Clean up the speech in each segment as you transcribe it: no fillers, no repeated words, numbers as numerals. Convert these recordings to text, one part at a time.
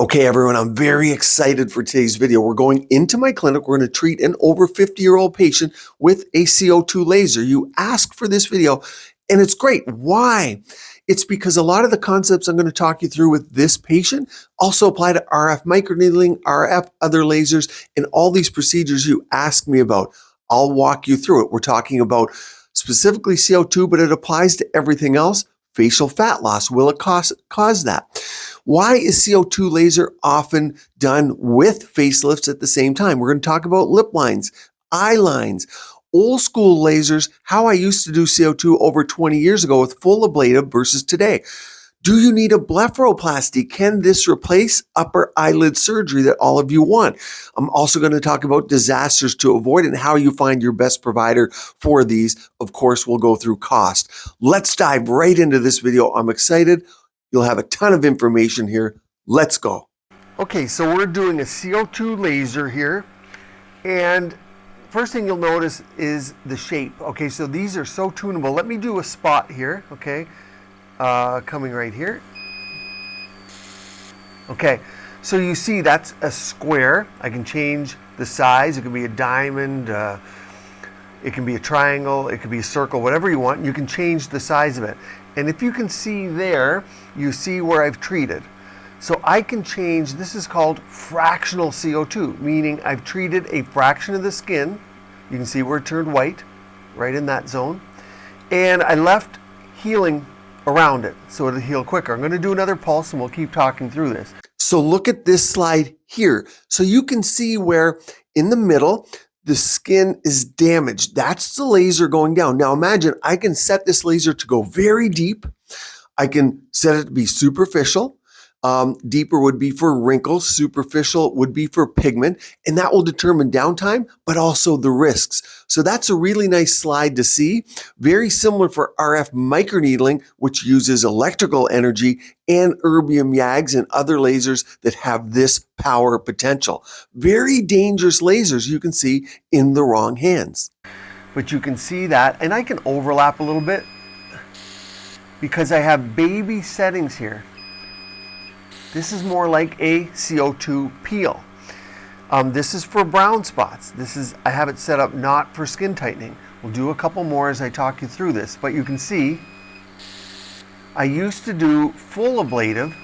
Okay, everyone, I'm very excited for today's video. We're going into my clinic. We're going to treat an over 50-year-old patient with a CO2 laser. You asked for this video, and it's great. Why? It's because a lot of the concepts I'm going to talk you through with this patient also apply to RF microneedling, RF, other lasers, and all these procedures you asked me about. I'll walk you through it. We're talking about specifically CO2, but it applies to everything else. Facial fat loss, will it cause that? Why is CO2 laser often done with facelifts at the same time? We're going to talk about lip lines, eye lines, old school lasers, how I used to do CO2 over 20 years ago with full ablative versus today. Do you need a blepharoplasty? Can this replace upper eyelid surgery that all of you want? I'm also going to talk about disasters to avoid and how you find your best provider for these. Of course, we'll go through cost. Let's dive right into this video. I'm excited. You'll have a ton of information here. Let's go. Okay, so we're doing a CO2 laser here. And first thing you'll notice is the shape. Okay, so these are so tunable. Let me do a spot here, okay? Coming right here. Okay, so you see that's a square. I can change the size. It can be a diamond, it can be a triangle, it could be a circle, whatever you want. You can change the size of it. And if you can see there, you see where I've treated. So I can change, this is called fractional CO2, meaning I've treated a fraction of the skin. You can see where it turned white, right in that zone. And I left healing around it, so it'll heal quicker. I'm going to do another pulse and we'll keep talking through this. So look at this slide here. So you can see where in the middle, the skin is damaged. That's the laser going down. Now imagine I can set this laser to go very deep. I can set it to be superficial. Deeper would be for wrinkles, superficial would be for pigment, and that will determine downtime, but also the risks. So that's a really nice slide to see. Very similar for RF microneedling, which uses electrical energy, and erbium YAGs and other lasers that have this power potential. Very dangerous lasers you can see in the wrong hands. But you can see that, and I can overlap a little bit because I have baby settings here. This is more like a CO2 peel. This is for brown spots. I have it set up not for skin tightening. We'll do a couple more as I talk you through this, but you can see I used to do full ablative,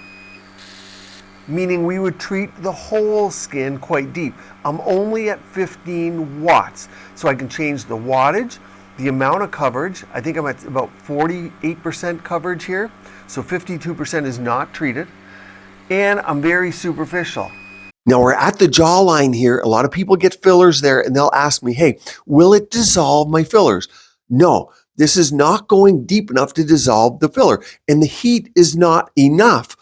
meaning we would treat the whole skin quite deep. I'm only at 15 watts, so I can change the wattage, the amount of coverage. I think I'm at about 48% coverage here, so 52% is not treated. And I'm very superficial. Now we're at the jawline here. A lot of people get fillers there and they'll ask me, hey, will it dissolve my fillers? No, this is not going deep enough to dissolve the filler. And the heat is not enough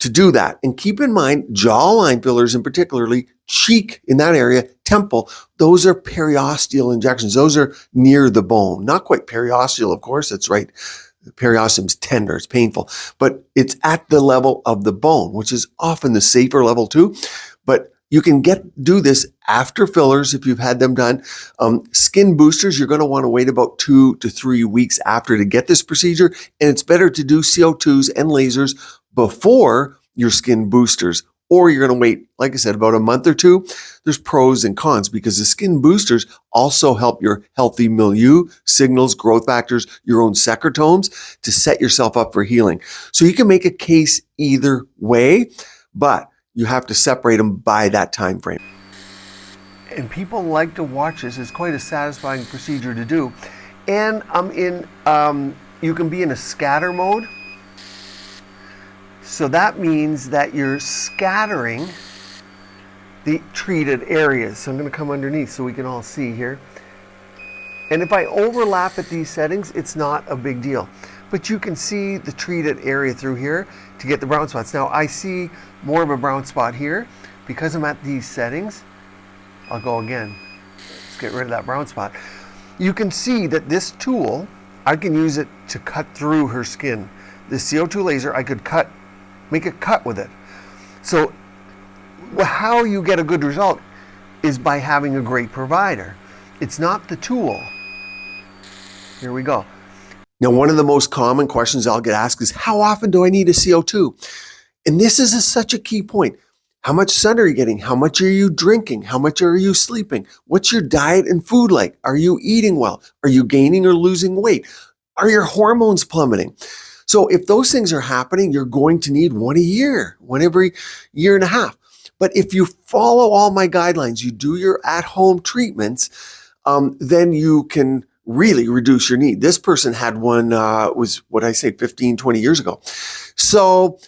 to do that. And keep in mind, jawline fillers and particularly cheek in that area, temple, those are periosteal injections. Those are near the bone. Not quite periosteal, of course, that's right. The periosteum's tender, it's painful, but it's at the level of the bone, which is often the safer level too. But you can do this after fillers if you've had them done. Skin boosters, you're going to want to wait about 2 to 3 weeks after to get this procedure. And it's better to do CO2s and lasers before your skin boosters. Or you're going to wait, like I said, about a month or two. There's pros and cons because the skin boosters also help your healthy milieu, signals, growth factors, your own secretomes to set yourself up for healing. So you can make a case either way, but you have to separate them by that time frame. And people like to watch this. It's quite a satisfying procedure to do. And you can be in a scatter mode. So that means that you're scattering the treated areas. So I'm going to come underneath so we can all see here. And if I overlap at these settings, it's not a big deal. But you can see the treated area through here to get the brown spots. Now I see more of a brown spot here. Because I'm at these settings, I'll go again. Let's get rid of that brown spot. You can see that this tool, I can use it to cut through her skin. The CO2 laser, I could make a cut with it. So how you get a good result is by having a great provider. It's not the tool. Here we go. Now, one of the most common questions I'll get asked is, how often do I need a CO2? And this is such a key point. How much sun are you getting? How much are you drinking? How much are you sleeping? What's your diet and food like? Are you eating well? Are you gaining or losing weight? Are your hormones plummeting? So if those things are happening, you're going to need one a year, one every year and a half. But if you follow all my guidelines, you do your at-home treatments, then you can really reduce your need. This person had one, was what I say, 15, 20 years ago. So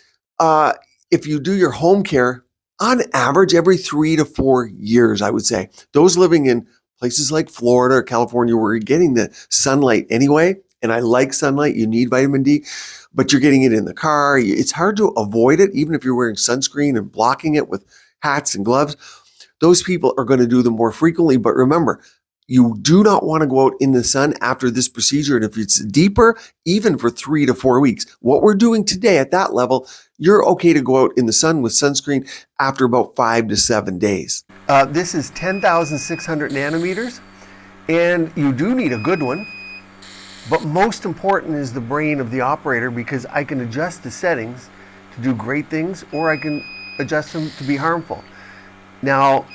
if you do your home care, on average, every 3 to 4 years, I would say. Those living in places like Florida or California where you're getting the sunlight anyway, and I like sunlight, you need vitamin D, but you're getting it in the car. It's hard to avoid it, even if you're wearing sunscreen and blocking it with hats and gloves. Those people are going to do them more frequently. But remember, you do not want to go out in the sun after this procedure. And if it's deeper, even for 3 to 4 weeks, what we're doing today at that level, you're okay to go out in the sun with sunscreen after about 5 to 7 days. This is 10,600 nanometers, and you do need a good one. But most important is the brain of the operator, because I can adjust the settings to do great things, or I can adjust them to be harmful. Now,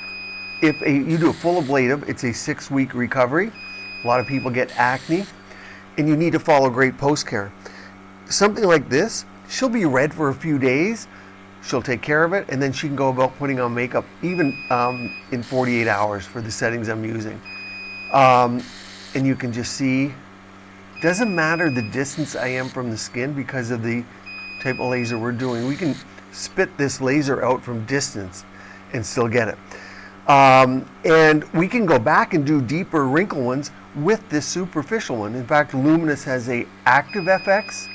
if you do a full ablative, it's a 6-week recovery. A lot of people get acne, and you need to follow great post-care. Something like this, she'll be red for a few days, she'll take care of it, and then she can go about putting on makeup even in 48 hours for the settings I'm using. And you can just see, doesn't matter the distance I am from the skin because of the type of laser we're doing. We can spit this laser out from distance and still get it. And we can go back and do deeper wrinkle ones with this superficial one. In fact, Luminous has a active FX.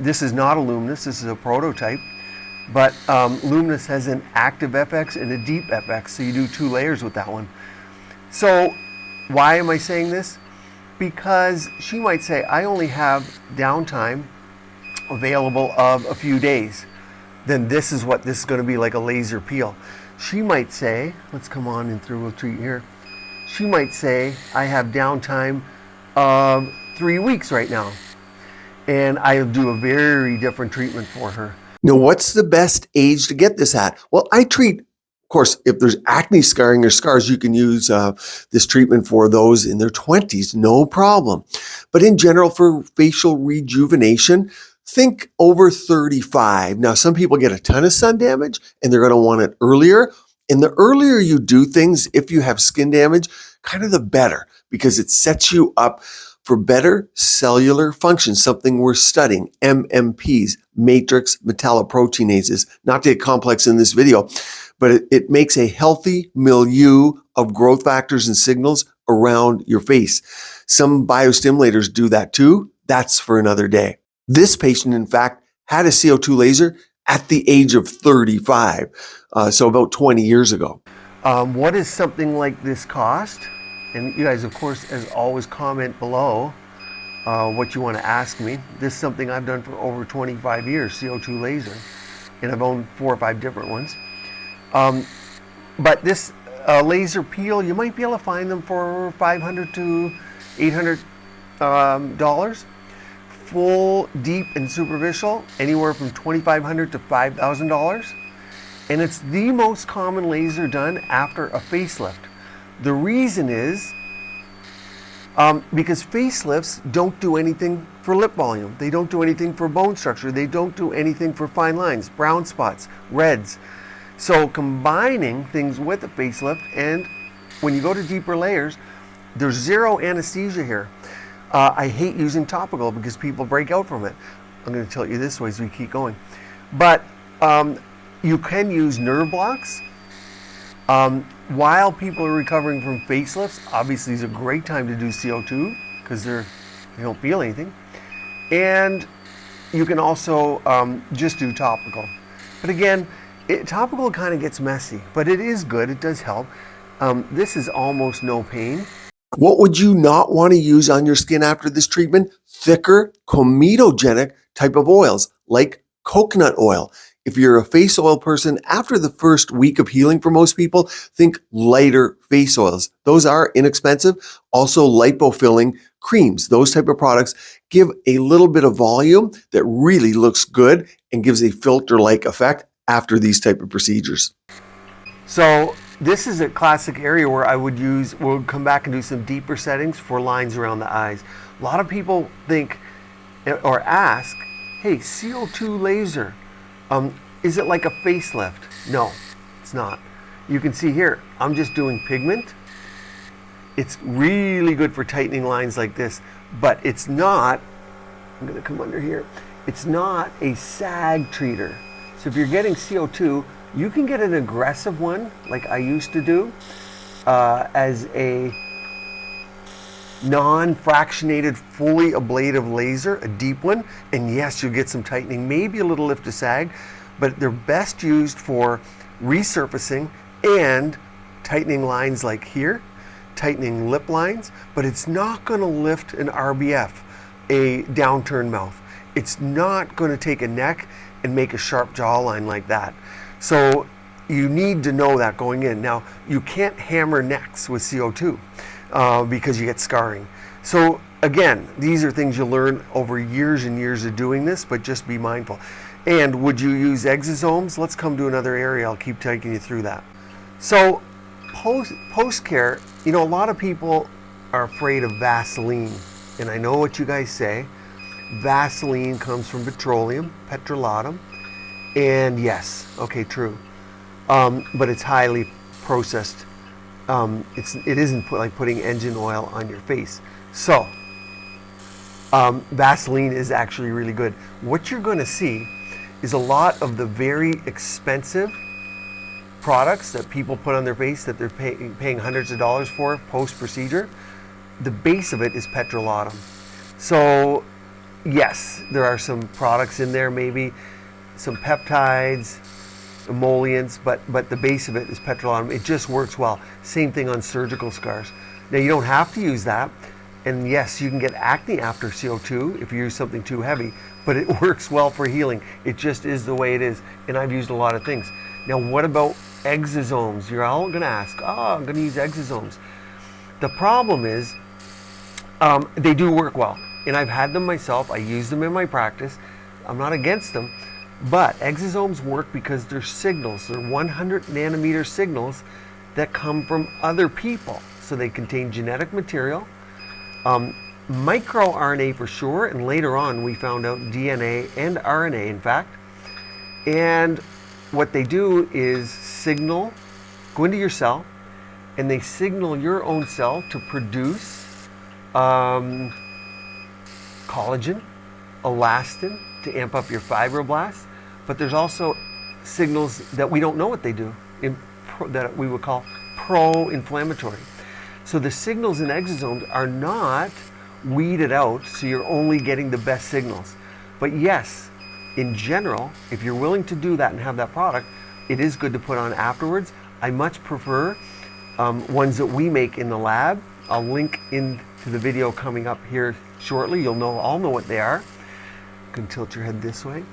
This is not a Luminous, this is a prototype. But Luminous has an active FX and a deep FX, so you do 2 layers with that one. So why am I saying this? Because she might say, I only have downtime available of a few days. Then this is what this is going to be, like a laser peel. She might say, let's come on in through a treat here. She might say, I have downtime of 3 weeks right now. And I'll do a very different treatment for her. Now, what's the best age to get this at? Well, I treat, of course, if there's acne scarring or scars, you can use this treatment for those in their 20s, no problem. But in general, for facial rejuvenation, think over 35. Now, some people get a ton of sun damage and they're going to want it earlier. And the earlier you do things, if you have skin damage, kind of the better, because it sets you up for better cellular function, something we're studying, MMPs, matrix metalloproteinases. Not to get complex in this video, but it makes a healthy milieu of growth factors and signals around your face. Some biostimulators do that too. That's for another day. This patient, in fact, had a CO2 laser at the age of 35, so about 20 years ago. What does something like this cost? And you guys, of course, as always, comment below what you want to ask me. This is something I've done for over 25 years, CO2 laser, and I've owned 4 or 5 different ones. But this laser peel, you might be able to find them for $500 to $800. Full, deep, and superficial, anywhere from $2,500 to $5,000. And it's the most common laser done after a facelift. The reason is because facelifts don't do anything for lip volume. They don't do anything for bone structure. They don't do anything for fine lines, brown spots, reds. So combining things with a facelift, and when you go to deeper layers, there's zero anesthesia here. I hate using topical because people break out from it. I'm going to tilt you this way as we keep going. But you can use nerve blocks. While people are recovering from facelifts, obviously it's a great time to do CO2 because they don't feel anything. And you can also just do topical. But again, topical kind of gets messy, but it is good. It does help. This is almost no pain. What would you not want to use on your skin after this treatment? Thicker, comedogenic type of oils like coconut oil. If you're a face oil person, after the first week of healing for most people, think lighter face oils. Those are inexpensive. Also lipofilling creams. Those type of products give a little bit of volume that really looks good and gives a filter-like effect after these type of procedures. So this is a classic area where we'll come back and do some deeper settings for lines around the eyes. A lot of people think or ask, hey, CO2 laser, is it like a facelift? No, it's not. You can see here, I'm just doing pigment. It's really good for tightening lines like this, but it's not, I'm gonna come under here, it's not a sag treater. So if you're getting CO2, you can get an aggressive one, like I used to do, as a non-fractionated, fully ablative laser, a deep one, and yes, you'll get some tightening, maybe a little lift to sag, but they're best used for resurfacing and tightening lines like here, tightening lip lines, but it's not going to lift an RBF, a downturned mouth. It's not going to take a neck and make a sharp jawline like that. So you need to know that going in. Now, you can't hammer necks with CO2 because you get scarring. So again, these are things you learn over years and years of doing this, but just be mindful. And would you use exosomes? Let's come to another area. I'll keep taking you through that. So post-care, you know, a lot of people are afraid of Vaseline. And I know what you guys say. Vaseline comes from Petrolatum. And yes, okay, true. But it's highly processed. It isn't like putting engine oil on your face. So Vaseline is actually really good. What you're going to see is a lot of the very expensive products that people put on their face that they're paying hundreds of dollars for post-procedure. The base of it is petrolatum. So yes, there are some products in there, maybe some peptides, emollients, but the base of it is petrolatum. It just works well. Same thing on surgical scars. Now you don't have to use that. And yes, you can get acne after CO2 if you use something too heavy, but it works well for healing. It just is the way it is. And I've used a lot of things. Now, what about exosomes? You're all gonna ask, oh, I'm gonna use exosomes. The problem is, they do work well. And I've had them myself. I use them in my practice. I'm not against them, but exosomes work because they're signals. They're 100 nanometer signals that come from other people. So they contain genetic material, microRNA for sure, and later on we found out DNA and RNA, in fact. And what they do is signal, go into your cell, and they signal your own cell to produce collagen, elastin, to amp up your fibroblasts. But there's also signals that we don't know what they do, that we would call pro-inflammatory. So the signals in exosomes are not weeded out, so you're only getting the best signals. But yes, in general, if you're willing to do that and have that product, it is good to put on afterwards. I much prefer ones that we make in the lab. I'll link into the video coming up here shortly. You'll all know what they are. You can tilt your head this way.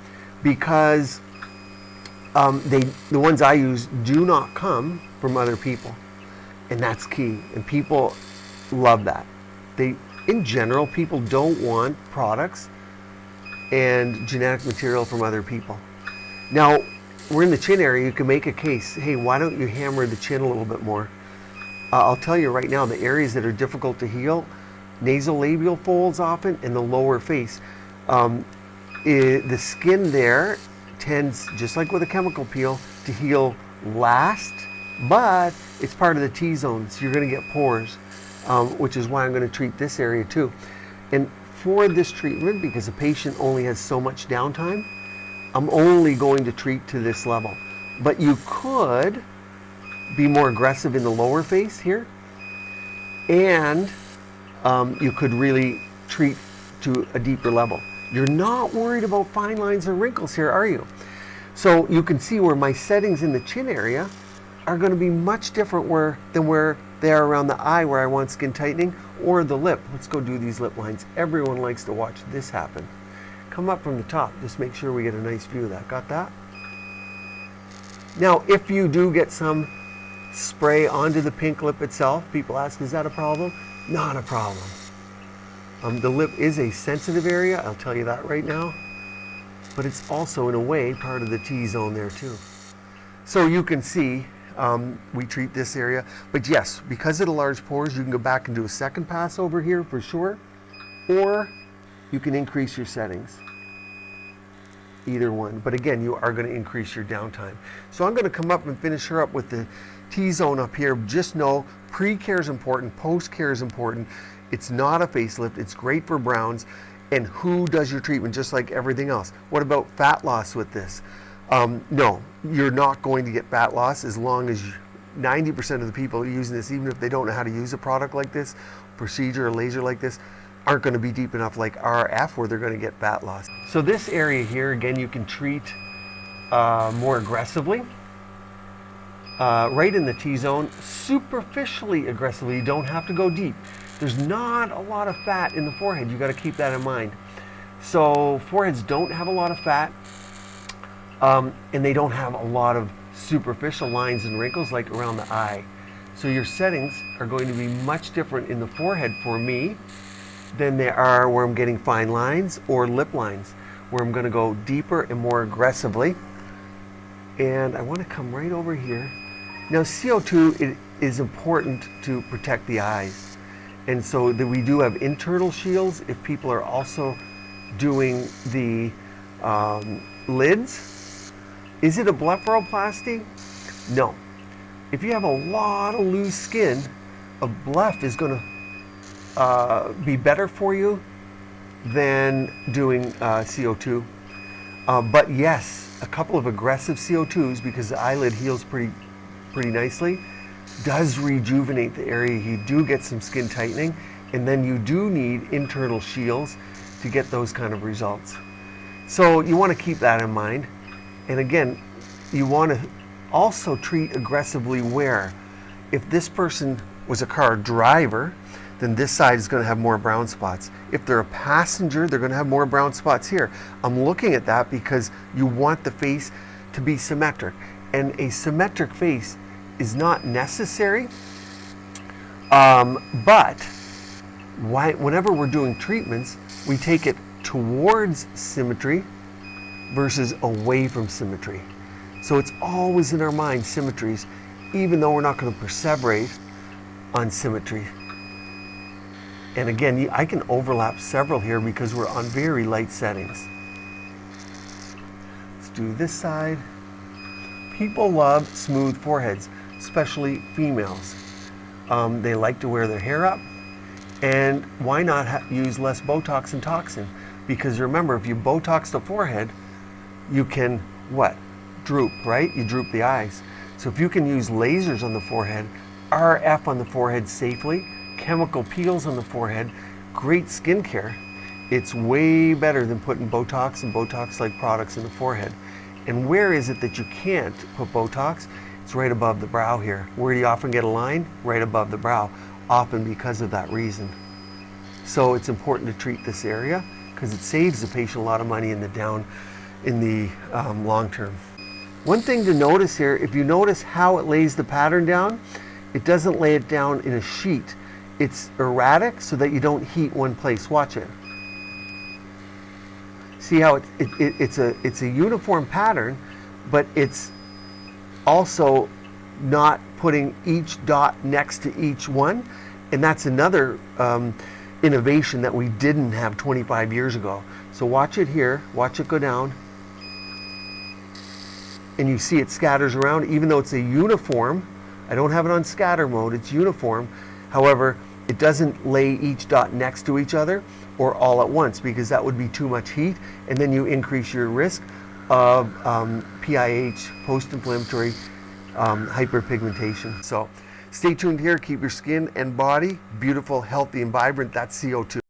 Because the ones I use do not come from other people. And that's key. And people love that. In general, people don't want products and genetic material from other people. Now, we're in the chin area. You can make a case. Hey, why don't you hammer the chin a little bit more? I'll tell you right now, the areas that are difficult to heal, nasolabial folds often, and the lower face. The skin there tends, just like with a chemical peel, to heal last, but it's part of the T-zone, so you're going to get pores, which is why I'm going to treat this area too. And for this treatment, because the patient only has so much downtime, I'm only going to treat to this level. But you could be more aggressive in the lower face here, and you could really treat to a deeper level. You're not worried about fine lines or wrinkles here, are you? So you can see where my settings in the chin area are going to be much different than where they are around the eye, where I want skin tightening, or the lip. Let's go do these lip lines. Everyone likes to watch this happen. Come up from the top. Just make sure we get a nice view of that. Got that? Now, if you do get some spray onto the pink lip itself, people ask, is that a problem? Not a problem. The lip is a sensitive area. I'll tell you that right now. but it's also in a way part of the T-zone there too. So you can see we treat this area, but yes, because of the large pores, you can go back and do a second pass over here for sure, or you can increase your settings. Either one, but again, you are going to increase your downtime. So I'm going to come up and finish her up with the T-zone up here. Just know pre-care is important, post-care is important. It's not a facelift, it's great for browns. And who does your treatment just like everything else? What about fat loss with this? No, you're not going to get fat loss as long as 90% of the people using this, even if they don't know how to use a product like this, procedure or laser like this, aren't going to be deep enough like RF where they're going to get fat loss. So this area here, again, you can treat more aggressively. Right in the T-zone, superficially aggressively. You don't have to go deep. There's not a lot of fat in the forehead. You got to keep that in mind. So foreheads don't have a lot of fat, and they don't have a lot of superficial lines and wrinkles like around the eye. So your settings are going to be much different in the forehead for me than they are where I'm getting fine lines or lip lines, where I'm going to go deeper and more aggressively. And I want to come right over here. Now CO2, it is important to protect the eyes. And so that we do have internal shields if people are also doing the lids. Is it a blepharoplasty? No. If you have a lot of loose skin, a bleph is going to be better for you than doing CO2. But yes, a couple of aggressive CO2s, because the eyelid heals pretty nicely, does rejuvenate the area. You do get some skin tightening, and then you do need internal shields to get those kind of results. So you want to keep that in mind. And again, you want to also treat aggressively where, if this person was a car driver, then this side is going to have more brown spots. If they're a passenger, they're going to have more brown spots here. I'm looking at that because you want the face to be symmetric. And a symmetric face is not necessary, but whenever we're doing treatments, we take it towards symmetry versus away from symmetry. So it's always in our mind, symmetries, even though we're not going to perseverate on symmetry. And again, I can overlap several here because we're on very light settings. Let's do this side. People love smooth foreheads, especially females. They like to wear their hair up. And why not use less Botox and toxin? Because remember, if you Botox the forehead, you can, what? Droop, right? You droop the eyes. So if you can use lasers on the forehead, RF on the forehead safely, chemical peels on the forehead, great skincare, it's way better than putting Botox and Botox-like products in the forehead. And where is it that you can't put Botox? It's right above the brow here. Where do you often get a line? Right above the brow, often because of that reason. So it's important to treat this area because it saves the patient a lot of money in the long term. One thing to notice here, if you notice how it lays the pattern down, it doesn't lay it down in a sheet. It's erratic so that you don't heat one place. Watch it. See how it's a uniform pattern, but it's also not putting each dot next to each one. And that's another innovation that we didn't have 25 years ago. So watch it here, watch it go down. And you see it scatters around, even though it's a uniform. I don't have it on scatter mode, it's uniform. However, it doesn't lay each dot next to each other or all at once, because that would be too much heat, and then you increase your risk of PIH, post-inflammatory hyperpigmentation. So stay tuned here, keep your skin and body beautiful, healthy, and vibrant. That's CO2.